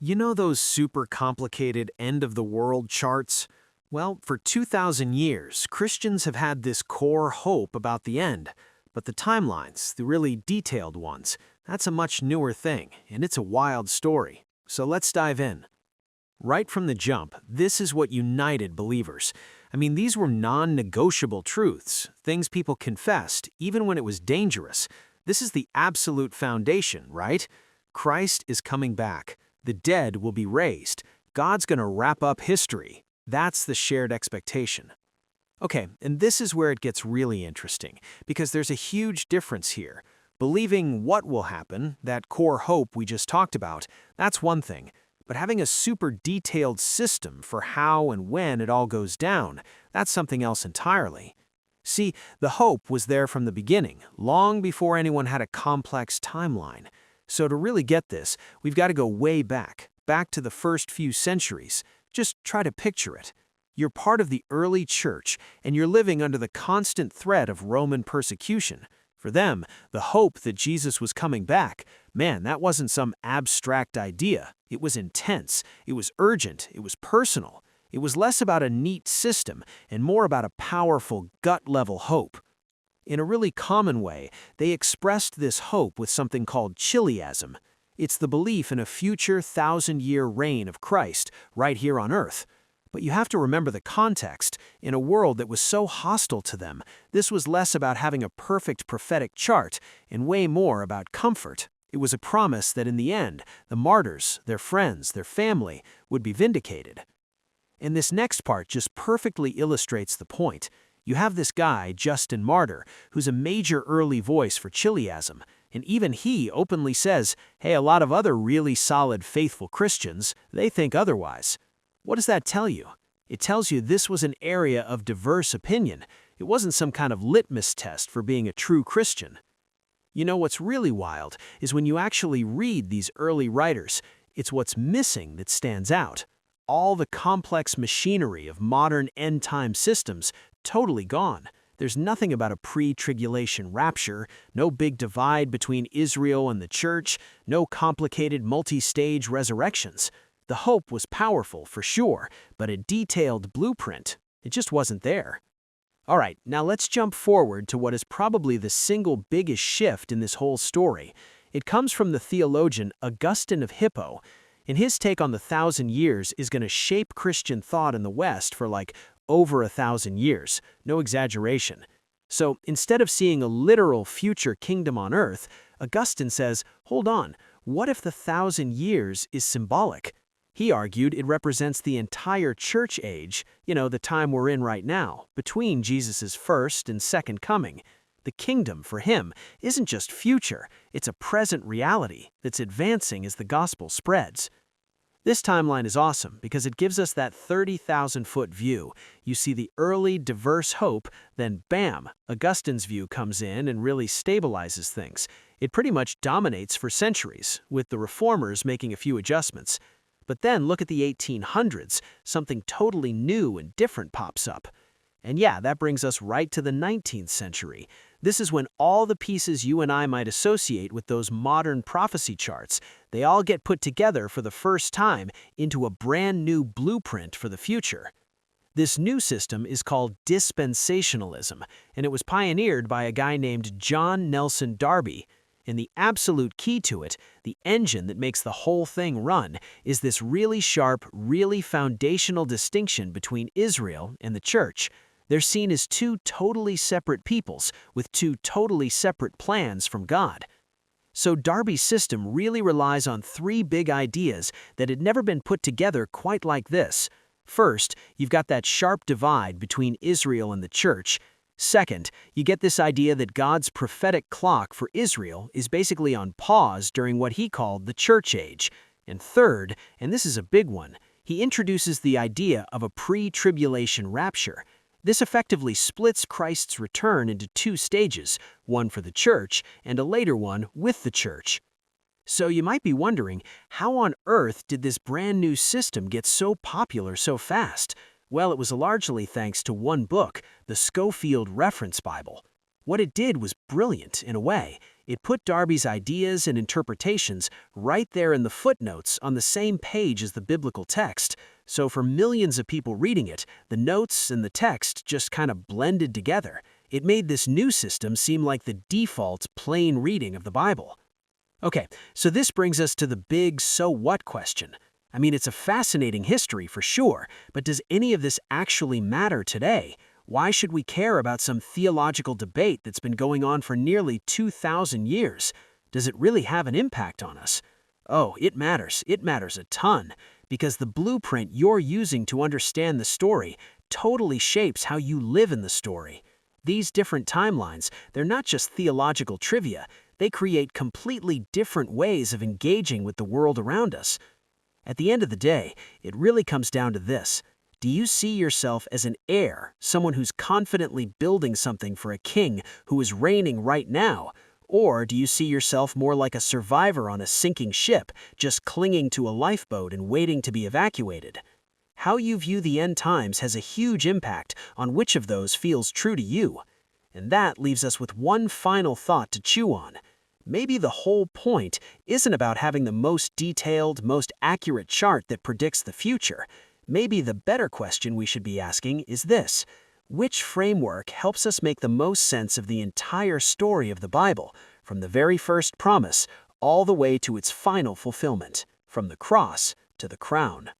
You know those super complicated end-of-the-world charts? Well, for 2,000 years, Christians have had this core hope about the end. But the timelines, the really detailed ones, that's a much newer thing, and it's a wild story. So let's dive in. Right from the jump, this is what united believers. I mean, these were non-negotiable truths, things people confessed, even when it was dangerous. This is the absolute foundation, right? Christ is coming back. The dead will be raised. God's going to wrap up history. That's the shared expectation. Okay, and this is where it gets really interesting, because there's a huge difference here. Believing what will happen, that core hope we just talked about, that's one thing. But having a super detailed system for how and when it all goes down, that's something else entirely. See, the hope was there from the beginning, long before anyone had a complex timeline. So to really get this, we've got to go way back to the first few centuries. Just try to picture it. You're part of the early church, and you're living under the constant threat of Roman persecution. For them, the hope that Jesus was coming back, man, that wasn't some abstract idea. It was intense, it was urgent, it was personal. It was less about a neat system and more about a powerful gut-level hope. In a really common way, they expressed this hope with something called chiliasm. It's the belief in a future 1,000-year reign of Christ right here on earth. But you have to remember the context. In a world that was so hostile to them, this was less about having a perfect prophetic chart and way more about comfort. It was a promise that in the end, the martyrs, their friends, their family, would be vindicated. And this next part just perfectly illustrates the point. You have this guy, Justin Martyr, who's a major early voice for chiliasm, and even he openly says, hey, a lot of other really solid, faithful Christians, they think otherwise. What does that tell you? It tells you this was an area of diverse opinion. It wasn't some kind of litmus test for being a true Christian. You know what's really wild is when you actually read these early writers, it's what's missing that stands out. All the complex machinery of modern end-time systems totally gone. There's nothing about a pre-tribulation rapture, no big divide between Israel and the church, no complicated multi-stage resurrections. The hope was powerful for sure, but a detailed blueprint, it just wasn't there. All right, now let's jump forward to what is probably the single biggest shift in this whole story. It comes from the theologian Augustine of Hippo. And his take on the 1,000 years is going to shape Christian thought in the West for like over 1,000 years, no exaggeration. So instead of seeing a literal future kingdom on earth, Augustine says, hold on, what if the 1,000 years is symbolic? He argued it represents the entire church age, the time we're in right now, between Jesus' first and second coming. The kingdom, for him, isn't just future, it's a present reality that's advancing as the gospel spreads. This timeline is awesome because it gives us that 30,000-foot view. You see the early, diverse hope, then bam, Augustine's view comes in and really stabilizes things. It pretty much dominates for centuries, with the reformers making a few adjustments. But then look at the 1800s, something totally new and different pops up. And yeah, that brings us right to the 19th century. This is when all the pieces you and I might associate with those modern prophecy charts, they all get put together for the first time into a brand new blueprint for the future. This new system is called dispensationalism, and it was pioneered by a guy named John Nelson Darby. And the absolute key to it, the engine that makes the whole thing run, is this really sharp, really foundational distinction between Israel and the church. They're seen as two totally separate peoples with two totally separate plans from God. So Darby's system really relies on three big ideas that had never been put together quite like this. First, you've got that sharp divide between Israel and the church. Second, you get this idea that God's prophetic clock for Israel is basically on pause during what he called the church age. And third, and this is a big one, he introduces the idea of a pre-tribulation rapture. This effectively splits Christ's return into two stages, one for the church and a later one with the church. So you might be wondering, how on earth did this brand new system get so popular so fast? Well, it was largely thanks to one book, the Scofield Reference Bible. What it did was brilliant in a way. It put Darby's ideas and interpretations right there in the footnotes on the same page as the biblical text, so for millions of people reading it, the notes and the text just kind of blended together. It made this new system seem like the default plain reading of the Bible. Okay, so this brings us to the big so what question. I mean, it's a fascinating history for sure, but does any of this actually matter today? Why should we care about some theological debate that's been going on for nearly 2,000 years? Does it really have an impact on us? Oh, it matters. It matters a ton, because the blueprint you're using to understand the story totally shapes how you live in the story. These different timelines, they're not just theological trivia, they create completely different ways of engaging with the world around us. At the end of the day, it really comes down to this. Do you see yourself as an heir, someone who's confidently building something for a king who is reigning right now? Or do you see yourself more like a survivor on a sinking ship, just clinging to a lifeboat and waiting to be evacuated? How you view the end times has a huge impact on which of those feels true to you. And that leaves us with one final thought to chew on. Maybe the whole point isn't about having the most detailed, most accurate chart that predicts the future. Maybe the better question we should be asking is this: which framework helps us make the most sense of the entire story of the Bible, from the very first promise all the way to its final fulfillment, from the cross to the crown?